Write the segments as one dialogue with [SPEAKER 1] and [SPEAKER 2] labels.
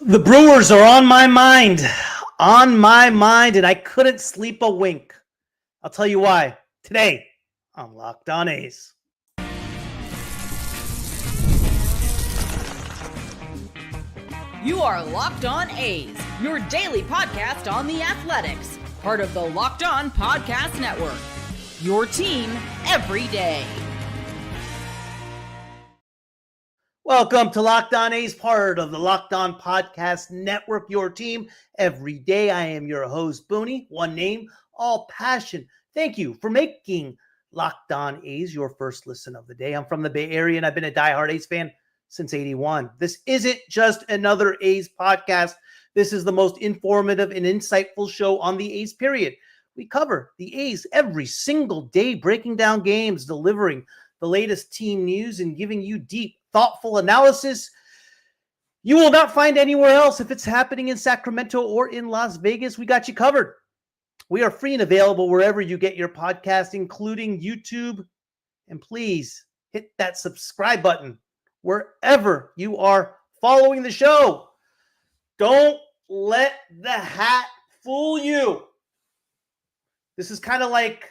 [SPEAKER 1] The Brewers are on my mind, and I couldn't sleep a wink. I'll tell you why. Today, on Locked On A's.
[SPEAKER 2] You are Locked On A's, your daily podcast on the Athletics, part of the Locked On Podcast Network. Your team every day.
[SPEAKER 1] Welcome to Locked On A's, part of the Locked On Podcast Network, your team every day. I am your host, Booney. One name, all passion. Thank you for making Locked On A's your first listen of the day. I'm from the Bay Area, and I've been a diehard A's fan since '81. This isn't just another A's podcast. This is the most informative and insightful show on the A's, period. We cover the A's every single day, breaking down games, delivering the latest team news, and giving you deep, thoughtful analysis you will not find anywhere else. If it's happening in Sacramento or in Las Vegas, we got you covered. We are free and available wherever you get your podcast, including YouTube. And please hit that subscribe button wherever you are following the show. Don't let the hat fool you. This is kind of like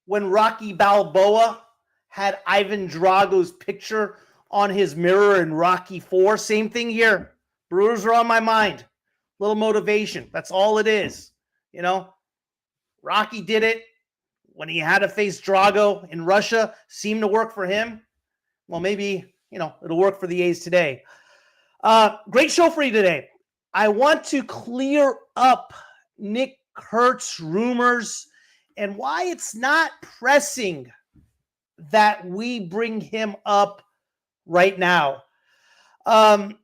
[SPEAKER 1] when Rocky Balboa had Ivan Drago's picture on his mirror in Rocky IV. Same thing here. Brewers are on my mind. Little motivation. That's all it is. You know, Rocky did it when he had to face Drago in Russia. Seemed to work for him. Well, maybe, it'll work for the A's today. Great show for you today. I want to clear up Nick Kurtz rumors and why it's not pressing that we bring him up right now. The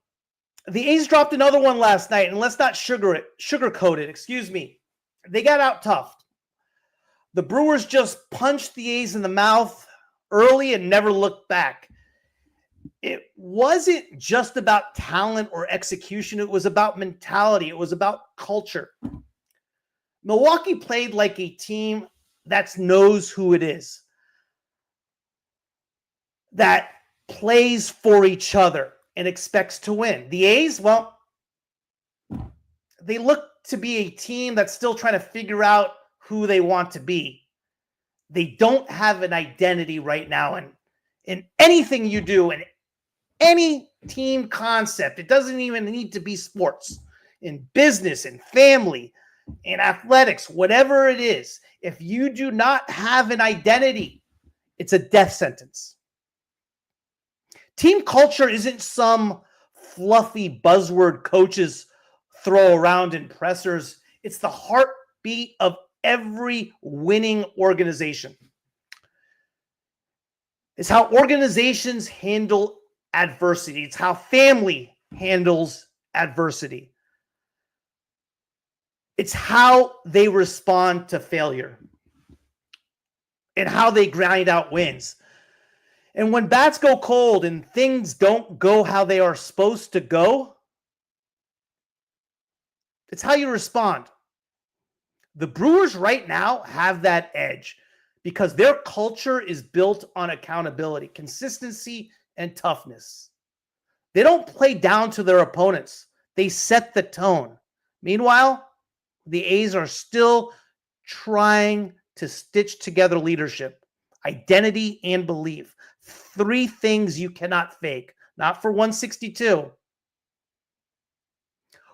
[SPEAKER 1] A's dropped another one last night, and let's not sugarcoat it. They got out tough. The Brewers just punched the A's in the mouth early and never looked back. It wasn't just about talent or execution. It was about mentality. It was about culture. Milwaukee played like a team that knows who it is, that plays for each other and expects to win. The A's, well, they look to be a team that's still trying to figure out who they want to be. They don't have an identity right now in anything you do, in any team concept. It doesn't even need to be sports. In business, in family, in athletics, whatever it is, if you do not have an identity, it's a death sentence. Team culture isn't some fluffy buzzword coaches throw around in pressers. It's the heartbeat of every winning organization. It's how organizations handle adversity. It's how family handles adversity. It's how they respond to failure and how they grind out wins. And when bats go cold and things don't go how they are supposed to go, it's how you respond. The Brewers right now have that edge because their culture is built on accountability, consistency, and toughness. They don't play down to their opponents. They set the tone. Meanwhile, the A's are still trying to stitch together leadership, identity, and belief. Three things you cannot fake. Not for 162.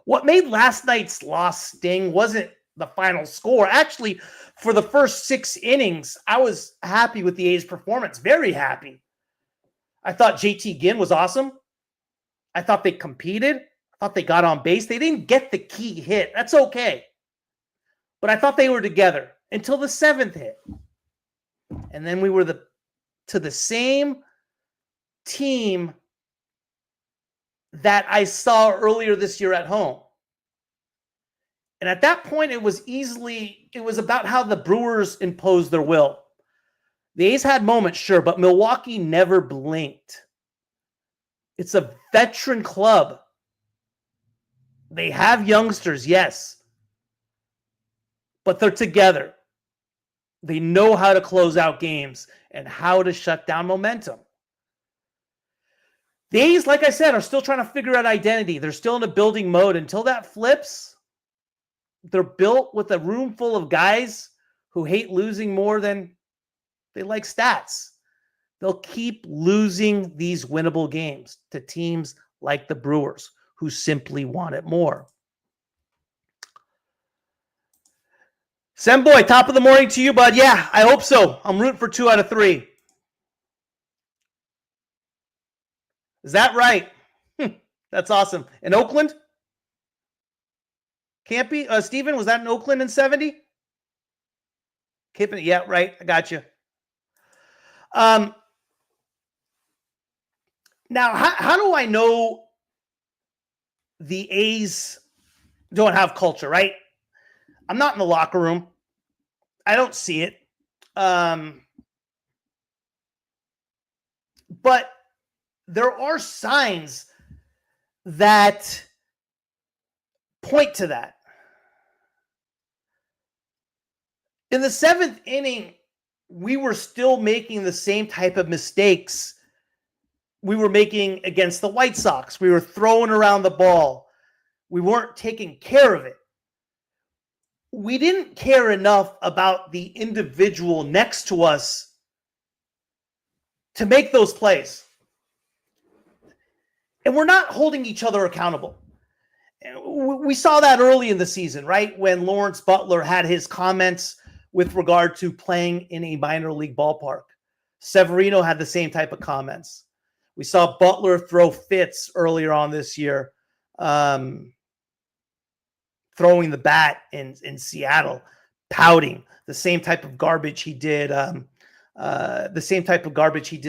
[SPEAKER 1] What made last night's loss sting wasn't the final score. Actually, for the first 6 innings, I was happy with the A's performance. Very happy. I thought JT Ginn was awesome. I thought they competed. I thought they got on base. They didn't get the key hit. That's okay. But I thought they were together until the 7th hit. And then we were to the same team that I saw earlier this year at home. And at that point, it was about how the Brewers imposed their will. The A's had moments, sure, but Milwaukee never blinked. It's a veteran club. They have youngsters, yes. But they're together. They know how to close out games and how to shut down momentum. The A's, like I said, are still trying to figure out identity. They're still in a building mode. Until that flips, they're built with a room full of guys who hate losing more than they like stats. They'll keep losing these winnable games to teams like the Brewers, who simply want it more. Semboy, top of the morning to you, bud. Yeah, I hope so. I'm rooting for 2 out of 3. Is that right? That's awesome. In Oakland? Can't be. Steven, was that in Oakland in 70? Yeah, right. I got you. Now, how do I know the A's don't have culture, right? I'm not in the locker room. I don't see it. But there are signs that point to that. In the 7th inning, we were still making the same type of mistakes we were making against the White Sox. We were throwing around the ball. We weren't taking care of it. We didn't care enough about the individual next to us to make those plays. And we're not holding each other accountable. We saw that early in the season, right? When Lawrence Butler had his comments with regard to playing in a minor league ballpark. Severino had the same type of comments. We saw Butler throw fits earlier on this year, throwing the bat in Seattle, pouting, the same type of garbage he did,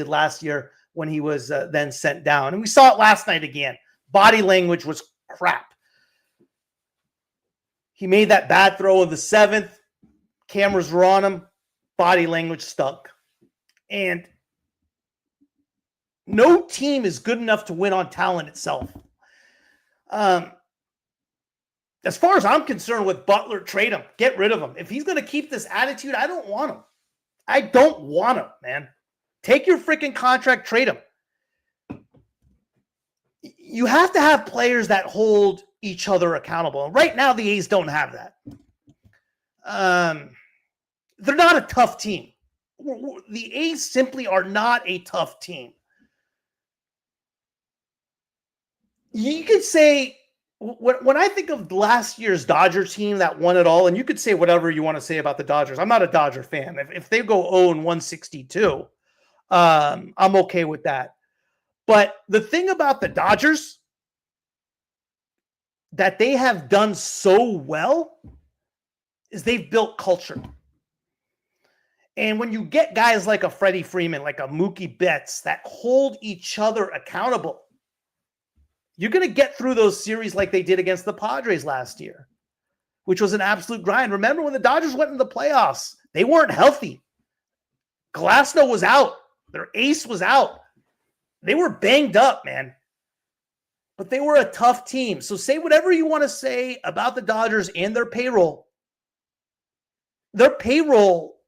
[SPEAKER 1] last year when he was then sent down. And we saw it last night again. Body language was crap. He made that bad throw in the 7th. Cameras were on him. Body language stunk. And no team is good enough to win on talent itself. As far as I'm concerned with Butler, trade him. Get rid of him. If he's going to keep this attitude, I don't want him. I don't want him, man. Take your freaking contract, trade him. You have to have players that hold each other accountable. And right now, the A's don't have that. They're not a tough team. The A's simply are not a tough team. You could say, when I think of last year's Dodger team that won it all, and you could say whatever you want to say about the Dodgers. I'm not a Dodger fan. If they go 0-162, I'm okay with that. But the thing about the Dodgers that they have done so well is they've built culture. And when you get guys like a Freddie Freeman, like a Mookie Betts, that hold each other accountable, you're going to get through those series like they did against the Padres last year, which was an absolute grind. Remember when the Dodgers went into the playoffs, they weren't healthy. Glasnow was out. Their ace was out. They were banged up, man. But they were a tough team. So say whatever you want to say about the Dodgers and their payroll. Their payroll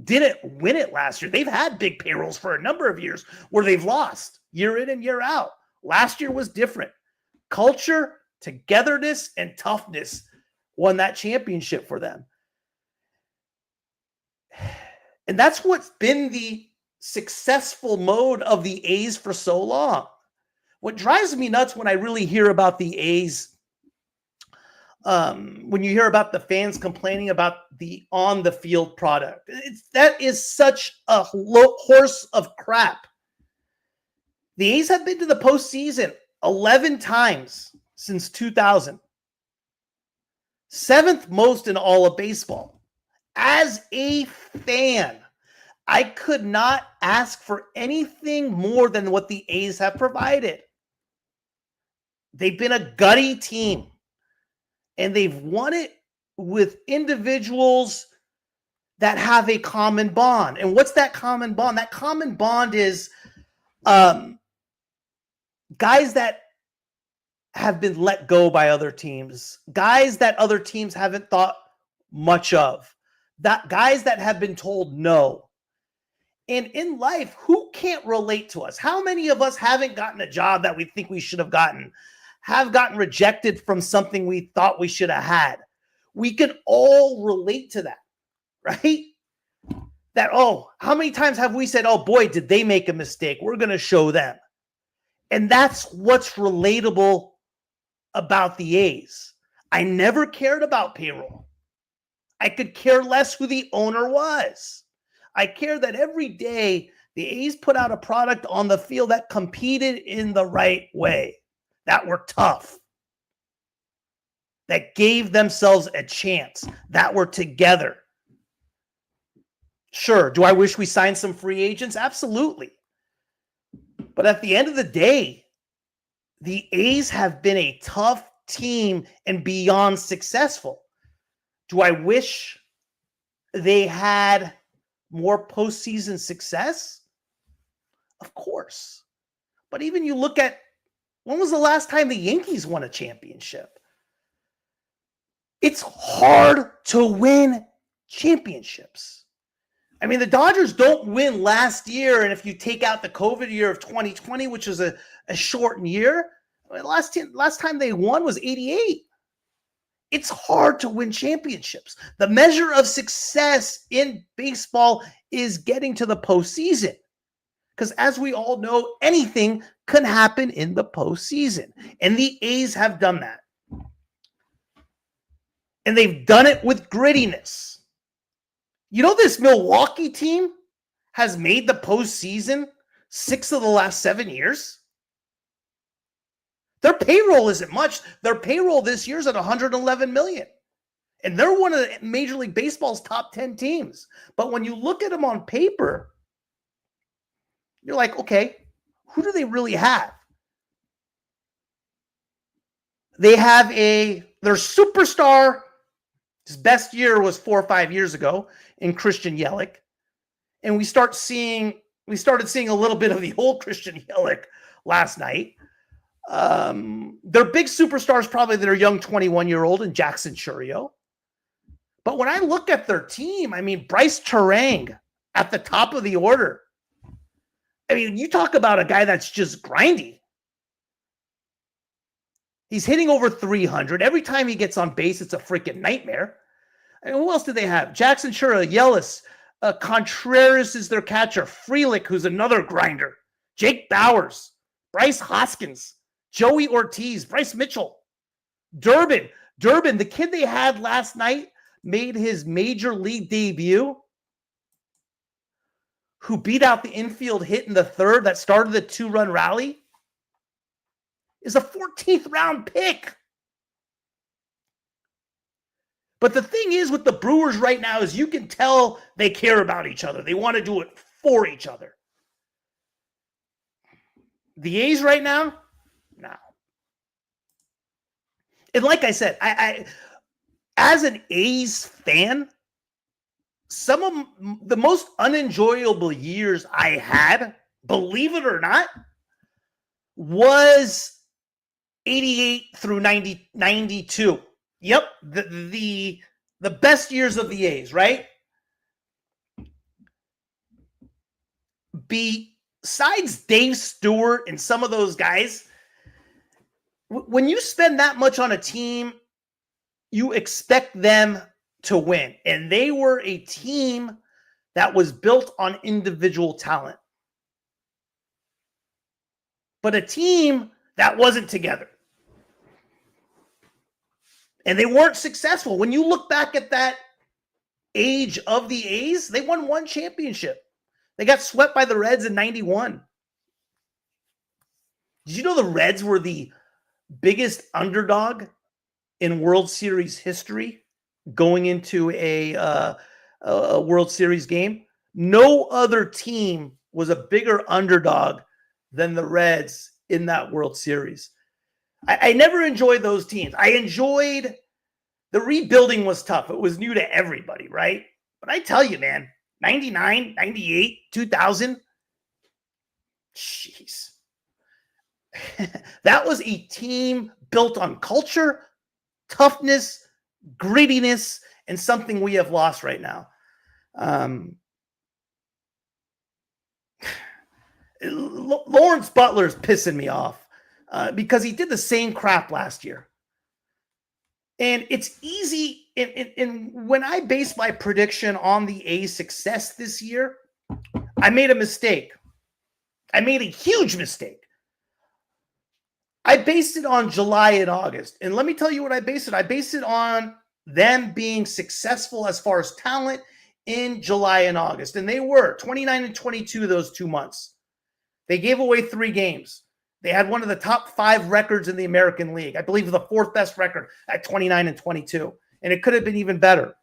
[SPEAKER 1] didn't win it last year. They've had big payrolls for a number of years where they've lost year in and year out. Last year was different. Culture, togetherness, and toughness won that championship for them. And that's what's been the successful mode of the A's for so long. What drives me nuts when I really hear about the A's, when you hear about the fans complaining about the on-the-field product, that is such a horse of crap. The A's have been to the postseason 11 times since 2000. 7th most in all of baseball. As a fan, I could not ask for anything more than what the A's have provided. They've been a gutty team, and they've won it with individuals that have a common bond. And what's that common bond? That common bond is guys that have been let go by other teams, guys that other teams haven't thought much of, that guys that have been told no. And in life, who can't relate to us? How many of us haven't gotten a job that we think we should have gotten, have gotten rejected from something we thought we should have had? We can all relate to that, right? That, oh, how many times have we said, oh boy, did they make a mistake? We're going to show them. And that's what's relatable about the A's. I never cared about payroll. I could care less who the owner was. I care that every day the A's put out a product on the field that competed in the right way, that were tough, that gave themselves a chance, that were together. Sure, do I wish we signed some free agents? Absolutely. But at the end of the day, the A's have been a tough team and beyond successful. Do I wish they had more postseason success? Of course. But even you look at, when was the last time the Yankees won a championship? It's hard to win championships. I mean, the Dodgers don't win last year, and if you take out the COVID year of 2020, which was a shortened year, I mean, last time they won was 88. It's hard to win championships. The measure of success in baseball is getting to the postseason. Because as we all know, anything can happen in the postseason. And the A's have done that. And they've done it with grittiness. You know, this Milwaukee team has made the postseason 6 of the last 7 years. Their payroll isn't much. Their payroll this year is at $111 million. And they're one of the Major League Baseball's top 10 teams. But when you look at them on paper, you're like, okay, who do they really have? They have their superstar, his best year was 4 or 5 years ago in Christian Yelich. And we started seeing a little bit of the old Christian Yelich last night. Their big superstar is probably their young 21-year-old in Jackson Churio. But when I look at their team, I mean, Bryce Terang at the top of the order. I mean, you talk about a guy that's just grindy. He's hitting over 300. Every time he gets on base, it's a freaking nightmare. I mean, who else do they have? Jackson Churio, Yelich, Contreras is their catcher. Frelick, who's another grinder. Jake Bowers, Bryce Hoskins, Joey Ortiz, Bryce Mitchell, Durbin, the kid they had last night, made his major league debut, who beat out the infield hit in the third that started the 2-run rally, is a 14th round pick. But the thing is with the Brewers right now is you can tell they care about each other. They want to do it for each other. The A's right now, no. And like I said, I as an A's fan, some of the most unenjoyable years I had, believe it or not, was 88 through 92. Yep, the best years of the A's, right? Besides Dave Stewart and some of those guys, when you spend that much on a team, you expect them to win. And they were a team that was built on individual talent. But a team that wasn't together. And they weren't successful. When you look back at that age of the A's, they won 1 championship. They got swept by the Reds in 91. Did you know the Reds were the biggest underdog in World Series history going into a World Series game? No other team was a bigger underdog than the Reds in that World Series. I never enjoyed those teams. I enjoyed the rebuilding was tough. It was new to everybody, right? But I tell you, man, 99, 98, 2000, jeez. That was a team built on culture, toughness, grittiness, and something we have lost right now. Lawrence Butler's pissing me off because he did the same crap last year. And it's easy. And when I base my prediction on the A's success this year, I made a mistake. I made a huge mistake. I based it on July and August. And let me tell you what I based it. I based it on them being successful as far as talent in July and August. And they were 29 and 22 those 2 months. They gave away 3 games. They had one of the top 5 records in the American League. I believe the 4th best record at 29 and 22. And it could have been even better.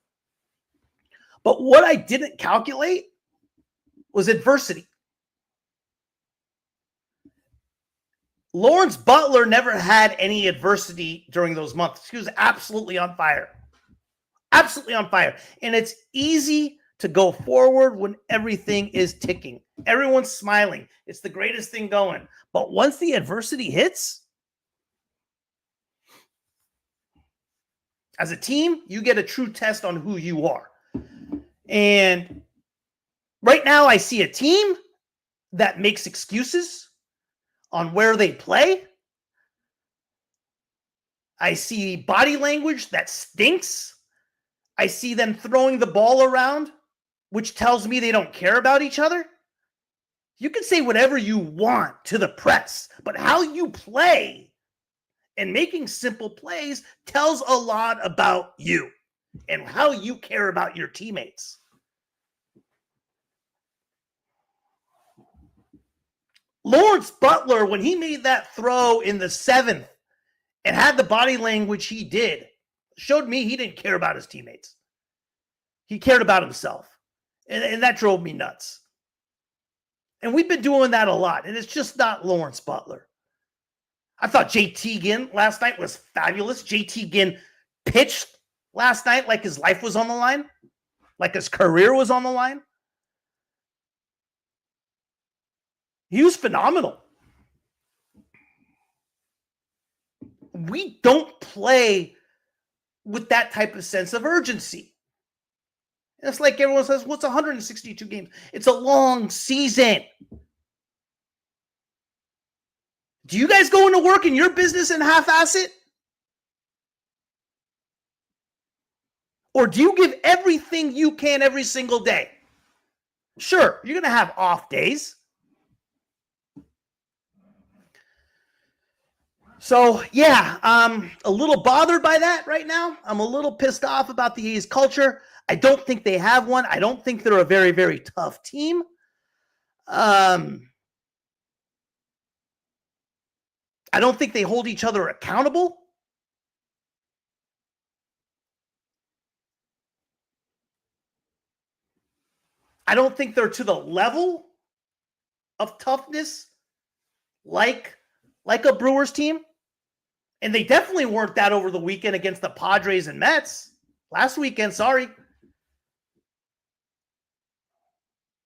[SPEAKER 1] But what I didn't calculate was adversity. Lawrence Butler never had any adversity during those months. He was absolutely on fire. Absolutely on fire. And it's easy to go forward when everything is ticking. Everyone's smiling. It's the greatest thing going. But once the adversity hits, as a team, you get a true test on who you are. And right now I see a team that makes excuses on where they play. I see body language that stinks. I see them throwing the ball around, which tells me they don't care about each other. You can say whatever you want to the press, but how you play and making simple plays tells a lot about you and how you care about your teammates. Lawrence Butler, when he made that throw in the 7th and had the body language he did, showed me he didn't care about his teammates. He cared about himself. And that drove me nuts. And we've been doing that a lot. And it's just not Lawrence Butler. I thought JT Ginn last night was fabulous. JT Ginn pitched last night like his life was on the line, like his career was on the line. He was phenomenal. We don't play with that type of sense of urgency. It's like everyone says, what's 162 games? It's a long season. Do you guys go into work in your business and half-ass it? Or do you give everything you can every single day? Sure, you're going to have off days. So, yeah, I'm a little bothered by that right now. I'm a little pissed off about the A's culture. I don't think they have one. I don't think they're a very, very tough team. I don't think they hold each other accountable. I don't think they're to the level of toughness like a Brewers team. And they definitely weren't that over the weekend against the Padres and Mets. Last weekend, sorry.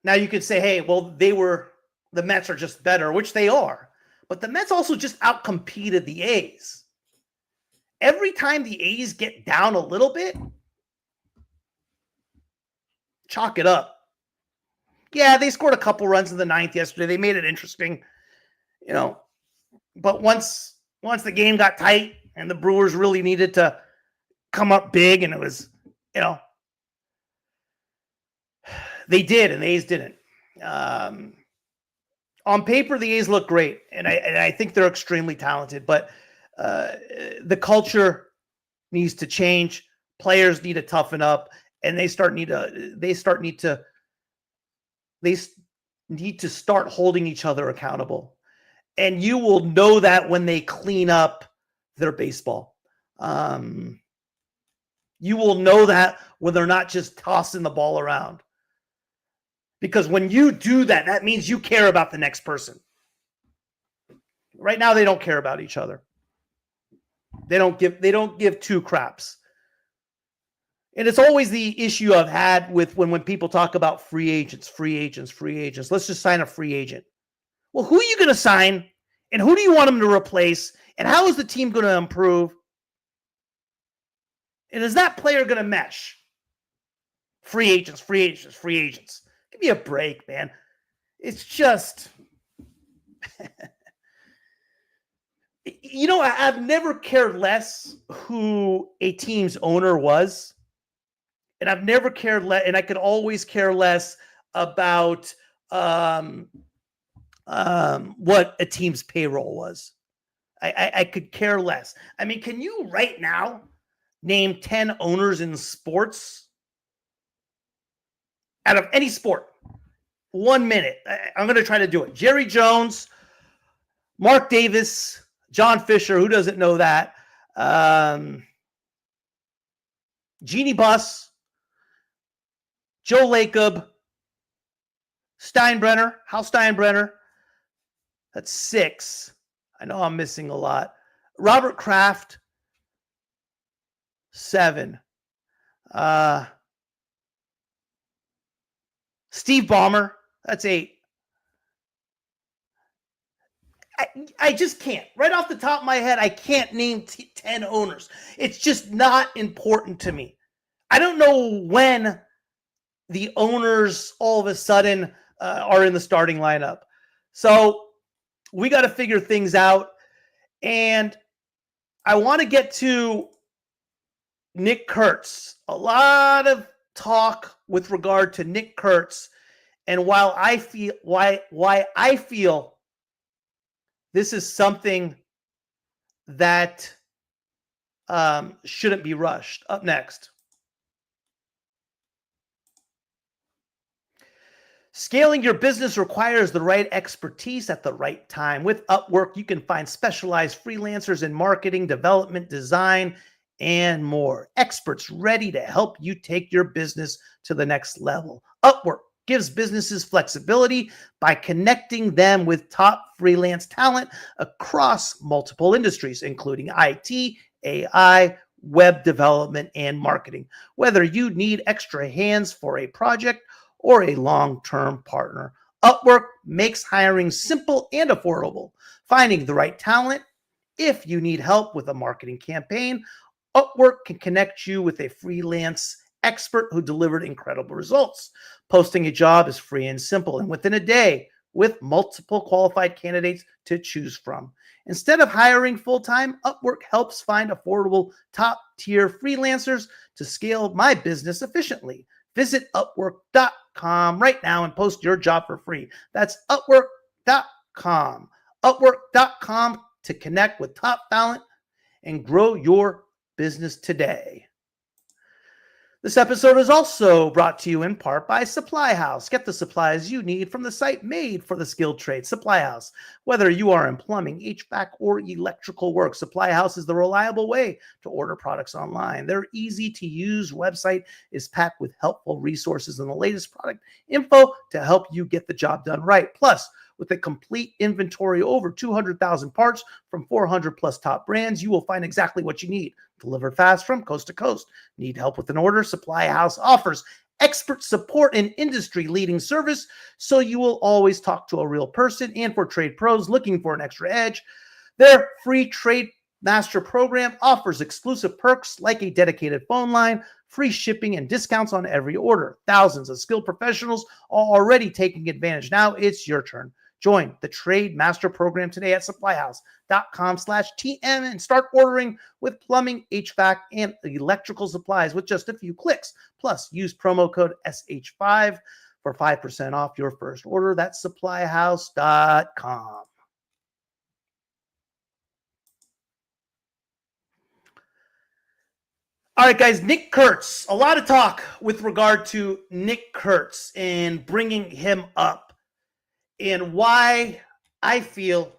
[SPEAKER 1] Now you could say, hey, well, the Mets are just better, which they are. But the Mets also just outcompeted the A's. Every time the A's get down a little bit, chalk it up. Yeah, they scored a couple runs in the 9th yesterday. They made it interesting, But once the game got tight and the Brewers really needed to come up big, and it was, they did, and the A's didn't. On paper, the A's look great, and I think they're extremely talented. But the culture needs to change. Players need to toughen up, and they need to start holding each other accountable. And you will know that when they clean up their baseball. You will know that when they're not just tossing the ball around. Because when you do that, that means you care about the next person. Right now, they don't care about each other. They don't give two craps. And it's always the issue I've had with when people talk about free agents. Let's just sign a free agent. Well, who are you going to sign? And who do you want them to replace? And how is the team going to improve? And is that player going to mesh? Free agents. Give me a break, man. It's just, I've never cared less who a team's owner was. And I've never cared less, and I could always care less about what a team's payroll was. I could care less. I mean, can you right now name 10 owners in sports out of any sport? 1 minute. I'm going to try to do it. Jerry Jones, Mark Davis, John Fisher. Who doesn't know that? Jeannie Buss, Joe Lacob, Steinbrenner, Hal Steinbrenner. That's 6. I know I'm missing a lot. Robert Kraft, 7. Steve Ballmer, that's 8. I just can't. Right off the top of my head, I can't name 10 owners. It's just not important to me. I don't know when the owners all of a sudden are in the starting lineup. So we got to figure things out. And I want to get to Nick Kurtz. A lot of talk with regard to Nick Kurtz. And while I feel why I feel this is something that shouldn't be rushed. Up next. Scaling your business requires the right expertise at the right time. With Upwork, you can find specialized freelancers in marketing, development, design, and more. Experts ready to help you take your business to the next level. Upwork gives businesses flexibility by connecting them with top freelance talent across multiple industries, including IT, AI, web development, and marketing. Whether you need extra hands for a project or a long-term partner, Upwork makes hiring simple and affordable. Finding the right talent. If you need help with a marketing campaign, Upwork can connect you with a freelance expert who delivered incredible results. Posting a job is free and simple, and within a day, with multiple qualified candidates to choose from. Instead of hiring full-time, Upwork helps find affordable top-tier freelancers to scale my business efficiently. Visit Upwork.com right now and post your job for free. That's Upwork.com. Upwork.com to connect with top talent and grow your business today. This episode is also brought to you in part by Supply House. Get the supplies you need from the site made for the skilled trade, Supply House. Whether you are in plumbing, HVAC, or electrical work, Supply House is the reliable way to order products online. Their easy-to-use website is packed with helpful resources and the latest product info to help you get the job done right. Plus, with a complete inventory over 200,000 parts from 400 plus top brands, you will find exactly what you need. Delivered fast from coast to coast. Need help with an order? Supply House offers expert support and industry-leading service, so you will always talk to a real person. And for trade pros looking for an extra edge, their free Trade Master program offers exclusive perks like a dedicated phone line, free shipping, and discounts on every order. Thousands of skilled professionals are already taking advantage. Now it's your turn. Join the Trade Master program today at supplyhouse.com/TM and start ordering with plumbing, HVAC, and electrical supplies with just a few clicks. Plus, use promo code SH5 for 5% off your first order. That's supplyhouse.com. All right, guys, Nick Kurtz. A lot of talk with regard to Nick Kurtz and bringing him up. And why I feel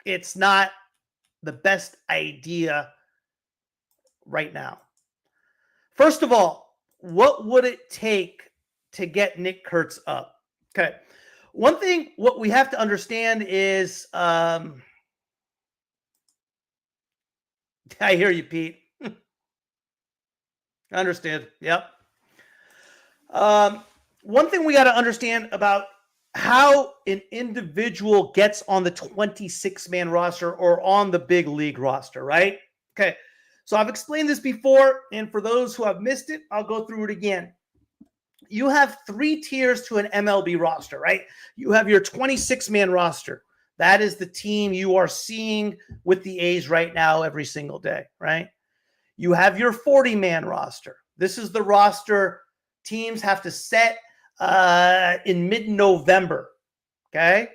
[SPEAKER 1] it's not the best idea right now. First of all, what would it take to get Nick Kurtz up? Okay. One thing, what we have to understand is, I hear you, Pete. I understand. Yep. One thing we got to understand about how an individual gets on the 26-man roster or on the big league roster, right? Okay, so I've explained this before, and for those who have missed it, I'll go through it again. you have 3 tiers to an MLB roster, right? You have your 26-man roster. That is the team you are seeing with the A's right now every single day, right? You have your 40-man roster. This is the roster teams have to set in mid-November, okay?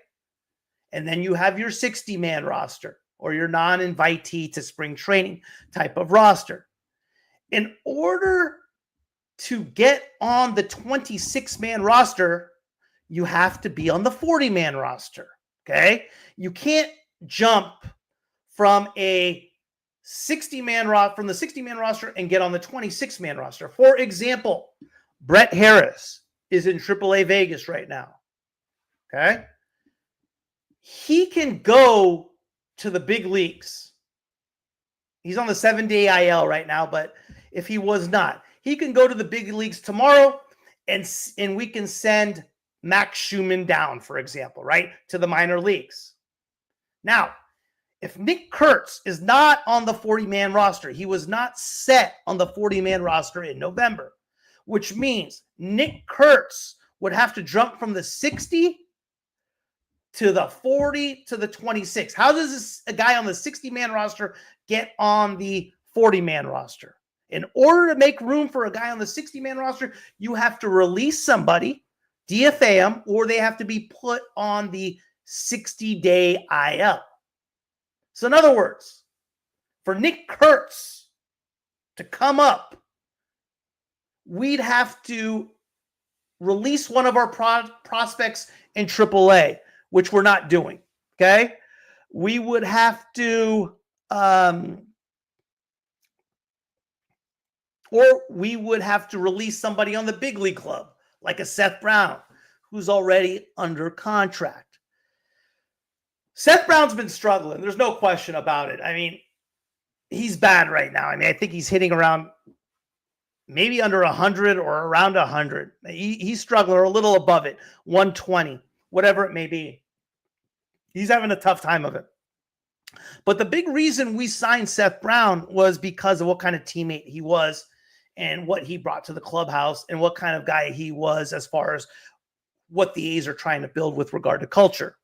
[SPEAKER 1] And then you have your 60-man roster or your non-invitee to spring training type of roster. In order to get on the 26-man roster, you have to be on the 40-man roster, okay? You can't jump from a 60-man from the 60-man roster and get on the 26-man roster. For example, Brett Harris is in AAA Vegas right now, okay? He can go to the big leagues. He's on the 7-day IL right now, but if he was not, he can go to the big leagues tomorrow, and we can send Max Schumann down, for example, right, to the minor leagues. Now, if Nick Kurtz is not on the 40-man roster, he was not set on the 40-man roster in November, which means Nick Kurtz would have to jump from the 60 to the 40 to the 26. How does a guy on the 60-man roster get on the 40-man roster? In order to make room for a guy on the 60-man roster, you have to release somebody, DFA them, or they have to be put on the 60-day IL. So in other words, for Nick Kurtz to come up, we'd have to release one of our prospects in AAA, which we're not doing, okay? We would have to, or we would have to release somebody on the big league club, like a Seth Brown, who's already under contract. Seth Brown's been struggling. There's no question about it. I mean, he's bad right now. I mean, I think he's hitting around maybe under 100 or around 100. He's struggling, or a little above it, 120, whatever it may be. He's having a tough time of it. But the big reason we signed Seth Brown was because of what kind of teammate he was and what he brought to the clubhouse and what kind of guy he was as far as what the A's are trying to build with regard to culture.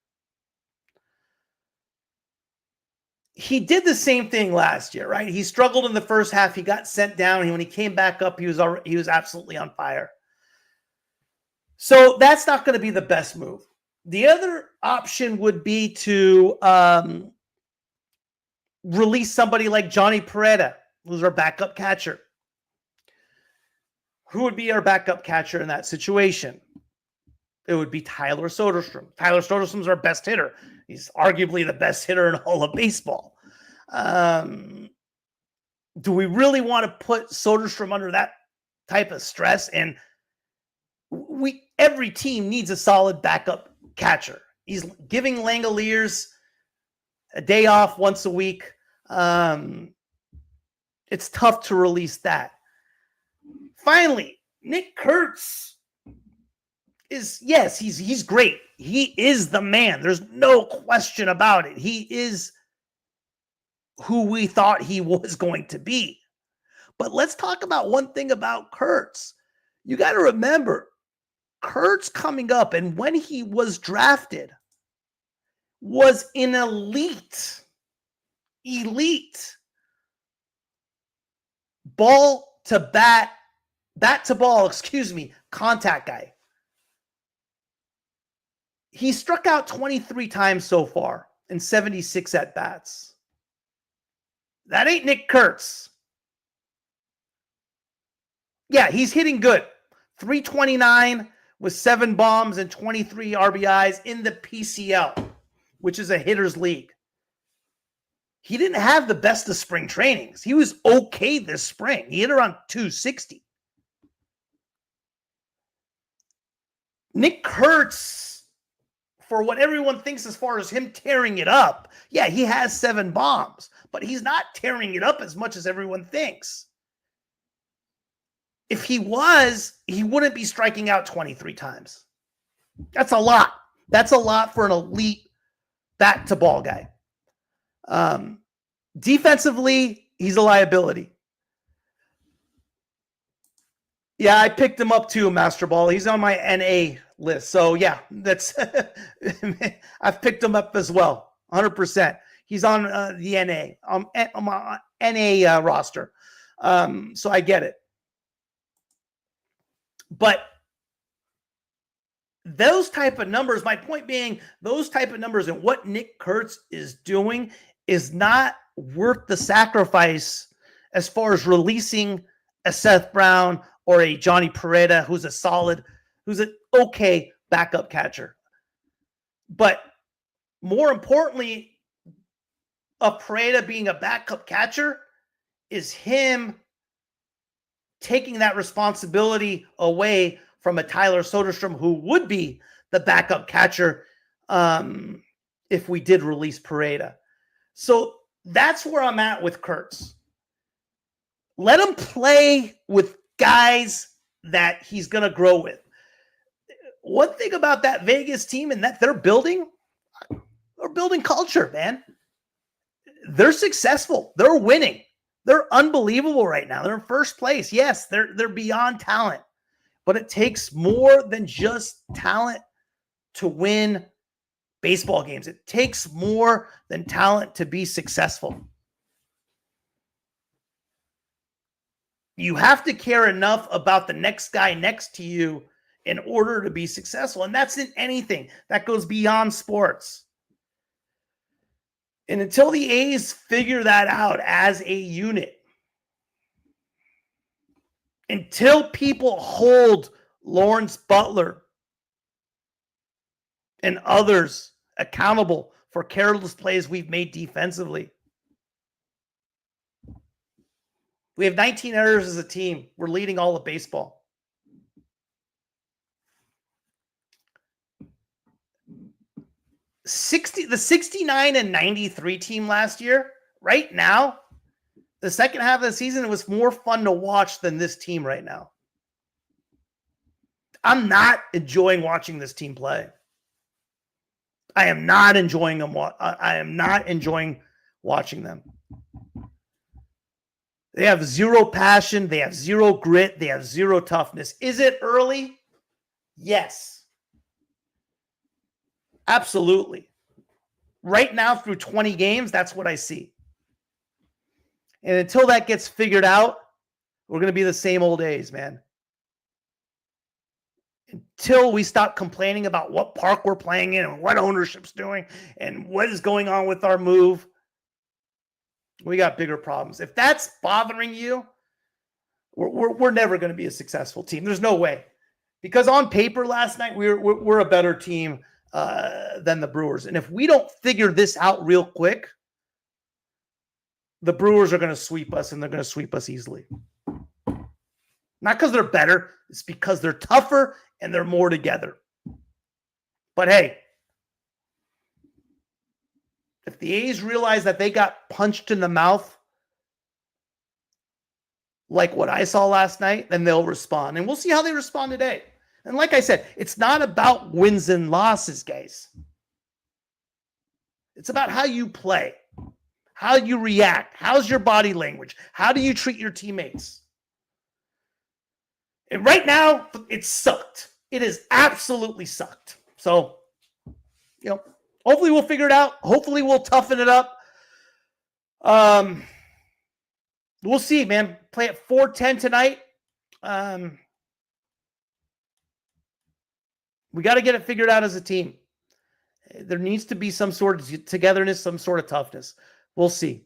[SPEAKER 1] He did the same thing last year, right? He struggled in the first half. He got sent down. When he came back up, he was absolutely on fire. So that's not going to be the best move. The other option would be to release somebody like Johnny Peretta, who's our backup catcher. Who would be our backup catcher in that situation? It would be Tyler Soderstrom. Tyler Soderstrom's our best hitter. He's arguably the best hitter in all of baseball. Do we really want to put Soderstrom under that type of stress? And every team needs a solid backup catcher. He's giving Langoliers a day off once a week. It's tough to release that. Finally, Nick Kurtz he's great. He is the man. There's no question about it. He is who we thought he was going to be. But let's talk about one thing about Kurtz. You got to remember, Kurtz coming up and when he was drafted was an elite ball to bat to ball, contact guy. He struck out 23 times so far in 76 at-bats. That ain't Nick Kurtz. Yeah, he's hitting good. 329 with 7 bombs and 23 RBIs in the PCL, which is a hitter's league. He didn't have the best of spring trainings. He was okay this spring. He hit around 260. Nick Kurtz, for what everyone thinks as far as him tearing it up, yeah, he has 7 bombs, but he's not tearing it up as much as everyone thinks. If he was, he wouldn't be striking out 23 times. That's a lot. That's a lot for an elite bat-to-ball guy. Defensively, he's a liability. Yeah, I picked him up too, Master Ball. He's on my NA list. So yeah, that's I've picked him up as well. 100%. He's on the NA roster. So I get it. But those type of numbers, my point being, those type of numbers and what Nick Kurtz is doing is not worth the sacrifice as far as releasing a Seth Brown or a Johnny Pereda, who's an okay backup catcher. But more importantly, a Pereda being a backup catcher is him taking that responsibility away from a Tyler Soderstrom, who would be the backup catcher if we did release Pereda. So that's where I'm at with Kurtz. Let him play with guys that he's going to grow with. One thing about that Vegas team and that they're building culture, man. They're successful. They're winning. They're unbelievable right now. They're in first place. Yes, they're beyond talent. But it takes more than just talent to win baseball games. It takes more than talent to be successful. You have to care enough about the next guy next to you in order to be successful. And that's in anything. That goes beyond sports. And until the A's figure that out as a unit, until people hold Lawrence Butler and others accountable for careless plays we've made defensively. We have 19 errors as a team. We're leading all of baseball. The 69 and 93 team last year, right now, the second half of the season, it was more fun to watch than this team right now. I'm not enjoying watching this team play. I am not enjoying them. I am not enjoying watching them. They have zero passion. They have zero grit. They have zero toughness. Is it early? Yes. Absolutely. Right now, through 20 games, that's what I see. And until that gets figured out, we're going to be the same old A's, man. Until we stop complaining about what park we're playing in and what ownership's doing and what is going on with our move, we got bigger problems. If that's bothering you, we're never going to be a successful team. There's no way. Because on paper last night, we're a better team than the Brewers. And if we don't figure this out real quick, the Brewers are going to sweep us, and they're going to sweep us easily. Not because they're better. It's because they're tougher and they're more together. But hey, if the A's realize that they got punched in the mouth like what I saw last night, then they'll respond. And we'll see how they respond today. And like I said, it's not about wins and losses, guys. It's about how you play, how you react, how's your body language, how do you treat your teammates. And right now, it sucked. It has absolutely sucked. So, hopefully we'll figure it out. Hopefully we'll toughen it up. We'll see, man. Play at 4:10 tonight. We got to get it figured out as a team. There needs to be some sort of togetherness, some sort of toughness. We'll see.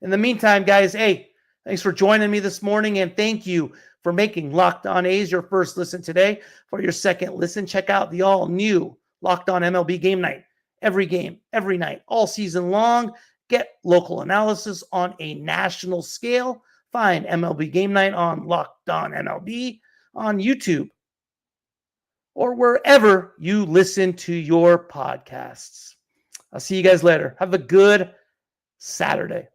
[SPEAKER 1] In the meantime, guys, hey, thanks for joining me this morning, and thank you for making Locked On A's your first listen today. For your second listen, check out the all-new Locked On MLB Game Night. Every game, every night, all season long. Get local analysis on a national scale. Find MLB Game Night on Locked On MLB on YouTube or wherever you listen to your podcasts. I'll see you guys later. Have a good Saturday.